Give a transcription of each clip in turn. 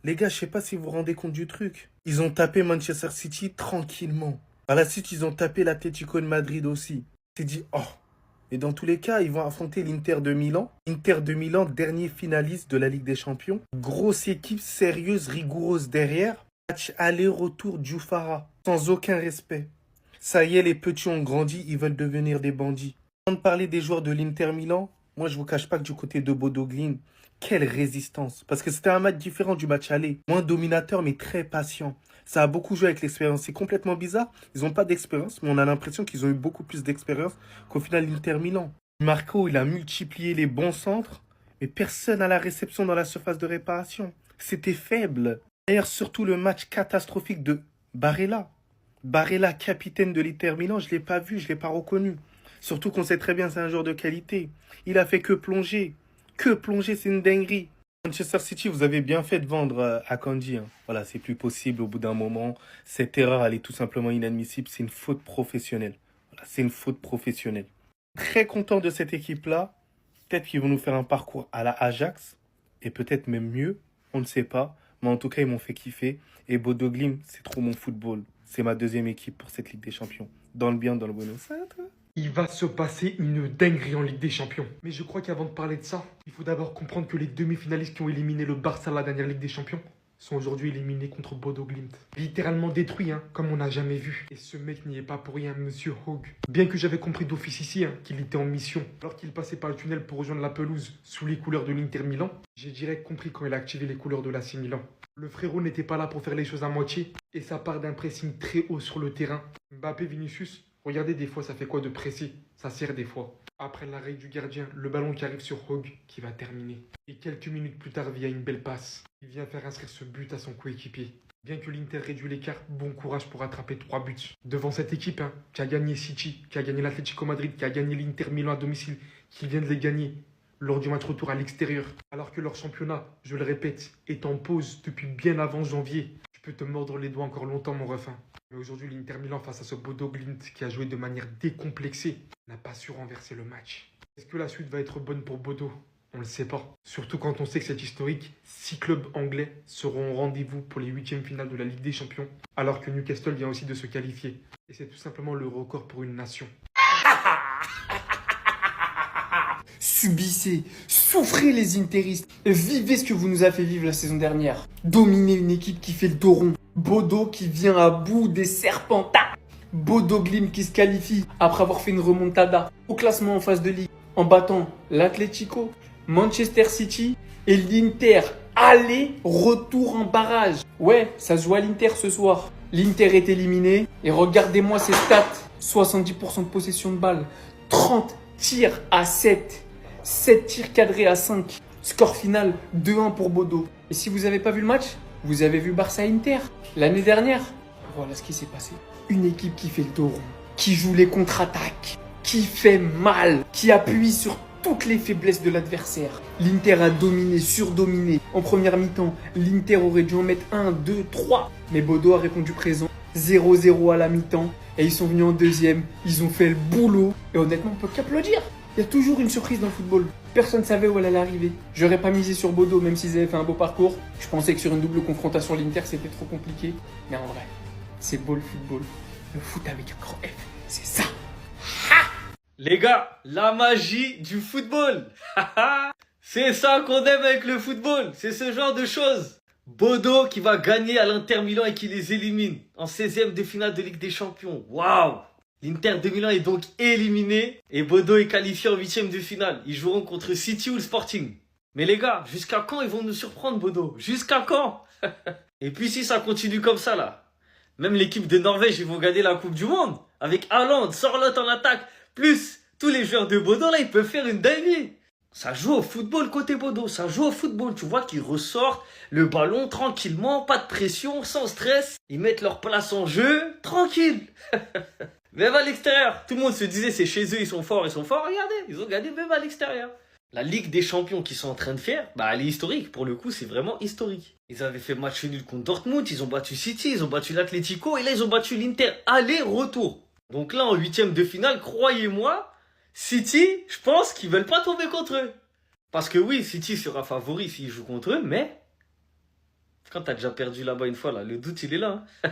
Les gars, je sais pas si vous vous rendez compte du truc. Ils ont tapé Manchester City tranquillement. Par la suite, ils ont tapé l'Atlético de Madrid aussi. C'est dit, oh. Et dans tous les cas, ils vont affronter l'Inter de Milan. Inter de Milan, dernier finaliste de la Ligue des Champions. Grosse équipe, sérieuse, rigoureuse derrière. Match aller-retour Djoufara. Sans aucun respect. Ça y est, les petits ont grandi, ils veulent devenir des bandits. Avant de parler des joueurs de l'Inter Milan, moi je vous cache pas que du côté de Bodo Glimt, quelle résistance. Parce que c'était un match différent du match aller. Moins dominateur mais très patient. Ça a beaucoup joué avec l'expérience. C'est complètement bizarre. Ils n'ont pas d'expérience, mais on a l'impression qu'ils ont eu beaucoup plus d'expérience qu'au final l'Inter Milan. Marco, il a multiplié les bons centres, mais personne à la réception dans la surface de réparation. C'était faible. D'ailleurs, surtout le match catastrophique de Barella. Barella, capitaine de l'Inter Milan, je ne l'ai pas vu, je ne l'ai pas reconnu. Surtout qu'on sait très bien c'est un joueur de qualité. Il a fait que plonger. Que plonger, c'est une dinguerie. Manchester City, vous avez bien fait de vendre Akanji. Voilà, c'est plus possible au bout d'un moment. Cette erreur, elle est tout simplement inadmissible. C'est une faute professionnelle. Voilà, c'est une faute professionnelle. Très content de cette équipe-là. Peut-être qu'ils vont nous faire un parcours à la Ajax. Et peut-être même mieux. On ne sait pas. Mais en tout cas, ils m'ont fait kiffer. Et Bodo Glimt, c'est trop mon football. C'est ma deuxième équipe pour cette Ligue des Champions. Dans le bien, dans le bon sens. Il va se passer une dinguerie en Ligue des Champions. Mais je crois qu'avant de parler de ça, il faut d'abord comprendre que les demi-finalistes qui ont éliminé le Barça à la dernière Ligue des Champions sont aujourd'hui éliminés contre Bodo Glimt. Littéralement détruits, comme on n'a jamais vu. Et ce mec n'y est pas pour rien, Monsieur Hogg. Bien que j'avais compris d'office ici qu'il était en mission, alors qu'il passait par le tunnel pour rejoindre la pelouse sous les couleurs de l'Inter Milan, j'ai direct compris quand il a activé les couleurs de l'AC Milan. Le frérot n'était pas là pour faire les choses à moitié, et ça part d'un pressing très haut sur le terrain. Mbappé, Vinicius, regardez des fois ça fait quoi de presser, ça sert des fois. Après l'arrêt du gardien, le ballon qui arrive sur Hogg qui va terminer. Et quelques minutes plus tard, via une belle passe, il vient faire inscrire ce but à son coéquipier. Bien que l'Inter réduit l'écart, bon courage pour attraper 3 buts. Devant cette équipe qui a gagné City, qui a gagné l'Atlético Madrid, qui a gagné l'Inter Milan à domicile, qui vient de les gagner lors du match retour à l'extérieur. Alors que leur championnat, je le répète, est en pause depuis bien avant janvier. Tu peux te mordre les doigts encore longtemps, mon ref. Mais aujourd'hui, l'Inter Milan, face à ce Bodo Glimt qui a joué de manière décomplexée, n'a pas su renverser le match. Est-ce que la suite va être bonne pour Bodo? On ne le sait pas. Surtout quand on sait que c'est historique, 6 clubs anglais seront au rendez-vous pour les 8e finales de la Ligue des Champions, alors que Newcastle vient aussi de se qualifier. Et c'est tout simplement le record pour une nation. Subissez, souffrez les interistes, vivez ce que vous nous avez fait vivre la saison dernière. Dominez une équipe qui fait le dos rond. Bodo qui vient à bout des serpentats. Bodo Glimt qui se qualifie après avoir fait une remontada au classement en phase de ligue en battant l'Atlético, Manchester City et l'Inter. Aller, retour en barrage. Ouais, ça se joue à l'Inter ce soir. L'Inter est éliminé et regardez-moi ses stats. 70% de possession de balle, 30 tirs à 7. 7 tirs cadrés à 5. Score final 2-1 pour Bodo. Et si vous n'avez pas vu le match, vous avez vu Barça-Inter l'année dernière. Voilà ce qui s'est passé. Une équipe qui fait le dos rond, qui joue les contre-attaques, qui fait mal, qui appuie sur toutes les faiblesses de l'adversaire. L'Inter a dominé, surdominé. En première mi-temps, l'Inter aurait dû en mettre 1, 2, 3. Mais Bodo a répondu présent. 0-0 à la mi-temps. Et ils sont venus en deuxième. Ils ont fait le boulot. Et honnêtement, on peut qu'applaudir. Il y a toujours une surprise dans le football. Personne ne savait où elle allait arriver. J'aurais pas misé sur Bodo, même s'ils avaient fait un beau parcours. Je pensais que sur une double confrontation, l'Inter, c'était trop compliqué. Mais en vrai, c'est beau le football. Le foot avec un grand F, c'est ça. Les gars, la magie du football. C'est ça qu'on aime avec le football. C'est ce genre de choses. Bodo qui va gagner à l'Inter Milan et qui les élimine en 16e de finale de Ligue des Champions. Waouh! L'Inter de Milan est donc éliminé et Bodo est qualifié en 8e de finale. Ils joueront contre City ou le Sporting. Mais les gars, jusqu'à quand ils vont nous surprendre, Bodo? Jusqu'à quand? Et puis si ça continue comme ça là, même l'équipe de Norvège, ils vont gagner la Coupe du Monde. Avec Haaland, Sorloth en attaque, plus tous les joueurs de Bodo là, ils peuvent faire une dinguerie. Ça joue au football côté Bodo, ça joue au football. Tu vois qu'ils ressortent le ballon tranquillement, pas de pression, sans stress. Ils mettent leur place en jeu, tranquille. Même à l'extérieur, tout le monde se disait c'est chez eux, ils sont forts. Regardez, ils ont gagné même à l'extérieur. La Ligue des Champions qu'ils sont en train de faire, elle est historique. Pour le coup, c'est vraiment historique. Ils avaient fait match nul contre Dortmund, ils ont battu City, ils ont battu l'Atlético et là ils ont battu l'Inter. Aller-retour. Donc là, en 8e de finale, croyez-moi, City, je pense qu'ils veulent pas tomber contre eux. Parce que oui, City sera favori s'il joue contre eux, mais quand t'as déjà perdu là-bas une fois, là, le doute, il est là. Hein.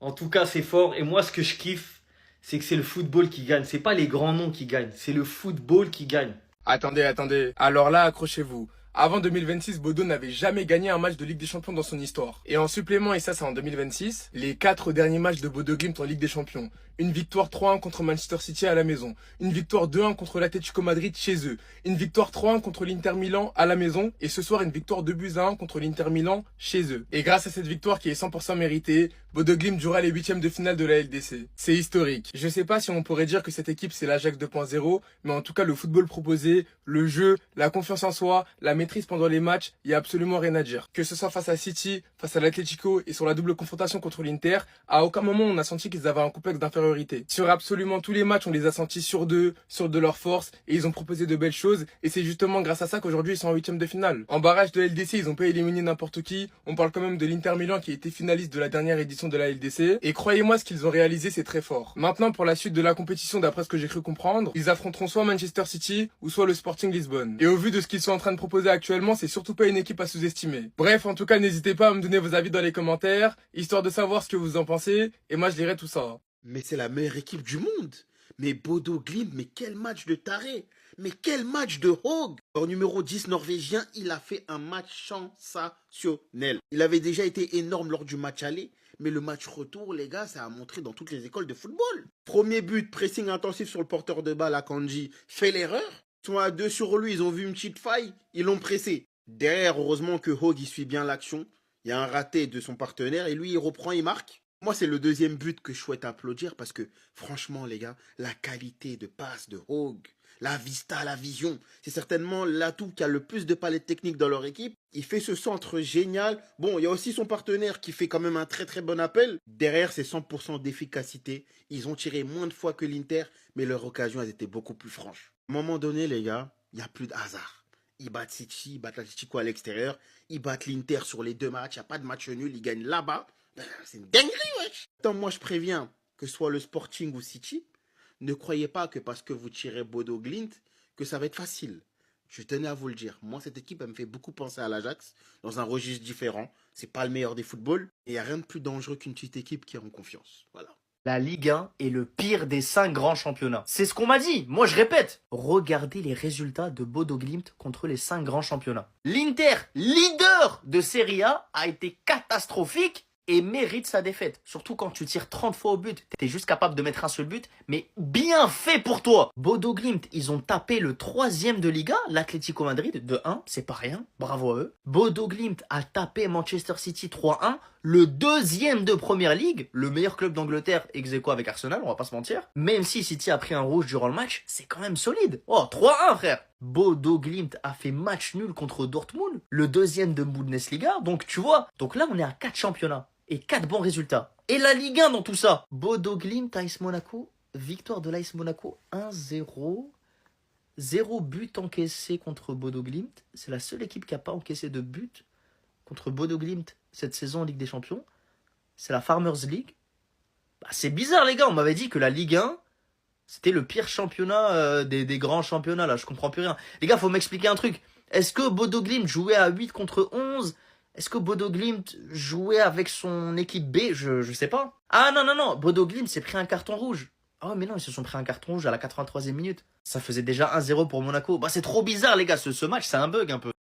En tout cas, c'est fort. Et moi, ce que je kiffe, c'est que c'est le football qui gagne. C'est pas les grands noms qui gagnent, c'est le football qui gagne. Attendez. Alors là, accrochez-vous. Avant 2026, Bodo n'avait jamais gagné un match de Ligue des Champions dans son histoire. Et en supplément, et ça c'est en 2026, les 4 derniers matchs de Bodo Glimt en Ligue des Champions. Une victoire 3-1 contre Manchester City à la maison. Une victoire 2-1 contre l'Atlético Madrid chez eux. Une victoire 3-1 contre l'Inter Milan à la maison. Et ce soir, une victoire 2-1 contre l'Inter Milan chez eux. Et grâce à cette victoire qui est 100% méritée, Bodo Glimt jouera les 8e de finale de la LDC. C'est historique. Je sais pas si on pourrait dire que cette équipe c'est l'Ajax 2.0, mais en tout cas le football proposé, le jeu, la confiance en soi, la maîtrise pendant les matchs, il y a absolument rien à dire. Que ce soit face à City, face à l'Atlético et sur la double confrontation contre l'Inter, à aucun moment on a senti qu'ils avaient un complexe d'infériorité. Sur absolument tous les matchs, on les a sentis sûrs d'eux, sûrs de leur force, et ils ont proposé de belles choses, et c'est justement grâce à ça qu'aujourd'hui ils sont en 8e de finale. En barrage de LDC, ils ont pas éliminé n'importe qui, on parle quand même de l'Inter Milan qui a été finaliste de la dernière édition de la LDC, et croyez-moi, ce qu'ils ont réalisé c'est très fort. Maintenant, pour la suite de la compétition, d'après ce que j'ai cru comprendre, ils affronteront soit Manchester City, ou soit le Sporting Lisbonne. Et au vu de ce qu'ils sont en train de proposer actuellement, c'est surtout pas une équipe à sous-estimer. Bref, en tout cas, n'hésitez pas à me donner vos avis dans les commentaires, histoire de savoir ce que vous en pensez, et moi je lirai tout ça. Mais c'est la meilleure équipe du monde. Mais Bodo Glimt, mais quel match de taré. Mais quel match de Haug. Au numéro 10 norvégien, il a fait un match sensationnel. Il avait déjà été énorme lors du match aller. Mais le match retour, les gars, ça a montré dans toutes les écoles de football. Premier but, pressing intensif sur le porteur de balle, Akanji fait l'erreur. Ils sont à 2 sur lui, ils ont vu une petite faille, ils l'ont pressé. Derrière, heureusement que Haug, il suit bien l'action. Il y a un raté de son partenaire et lui, il reprend, il marque. Moi, c'est le deuxième but que je souhaite applaudir parce que, franchement, les gars, la qualité de passe de Haug, la vista, la vision, c'est certainement l'atout qui a le plus de palette technique dans leur équipe. Il fait ce centre génial. Bon, il y a aussi son partenaire qui fait quand même un très très bon appel. Derrière, c'est 100% d'efficacité. Ils ont tiré moins de fois que l'Inter, mais leurs occasions, elles étaient beaucoup plus franches. À un moment donné, les gars, il n'y a plus de hasard. Ils battent City, ils battent l'Atlético à l'extérieur, ils battent l'Inter sur les 2 matchs, il n'y a pas de match nul, ils gagnent là-bas. C'est une dinguerie, wesh. Attends, moi je préviens, que ce soit le Sporting ou City, ne croyez pas que parce que vous tirez Bodo Glimt, que ça va être facile. Je tenais à vous le dire. Moi, cette équipe, elle me fait beaucoup penser à l'Ajax, dans un registre différent. C'est pas le meilleur des footballs, et il n'y a rien de plus dangereux qu'une petite équipe qui est en confiance. Voilà. La Ligue 1 est le pire des 5 grands championnats. C'est ce qu'on m'a dit. Moi, je répète. Regardez les résultats de Bodo Glimt contre les 5 grands championnats. L'Inter, leader de Serie A, a été catastrophique et mérite sa défaite. Surtout quand tu tires 30 fois au but, t'es juste capable de mettre un seul but, mais bien fait pour toi. Bodo Glimt, ils ont tapé le 3e de Liga, l'Atlético Madrid, de 1, c'est pas rien, bravo à eux. Bodo Glimt a tapé Manchester City 3-1, le 2e de Première Ligue, le meilleur club d'Angleterre, ex aequo avec Arsenal, on va pas se mentir. Même si City a pris un rouge durant le match, c'est quand même solide. Oh, 3-1 frère. Bodo Glimt a fait match nul contre Dortmund, le 2e de Bundesliga, donc tu vois, donc là on est à 4 championnats. Et 4 bons résultats. Et la Ligue 1 dans tout ça. Bodo Glimt, AS Monaco. Victoire de l'AS Monaco 1-0. 0 but encaissé contre Bodo Glimt. C'est la seule équipe qui n'a pas encaissé de but contre Bodo Glimt cette saison en Ligue des Champions. C'est la Farmers League. Bah, c'est bizarre les gars, on m'avait dit que la Ligue 1, c'était le pire championnat des grands championnats là. Je comprends plus rien. Les gars, faut m'expliquer un truc. Est-ce que Bodo Glimt jouait à 8 contre 11 ? Est-ce que Bodo Glimt jouait avec son équipe B? Je sais pas. Ah non, Bodo Glimt s'est pris un carton rouge. Ah mais non, ils se sont pris un carton rouge à la 83e minute. Ça faisait déjà 1-0 pour Monaco. Bah c'est trop bizarre les gars, ce match c'est un bug un peu.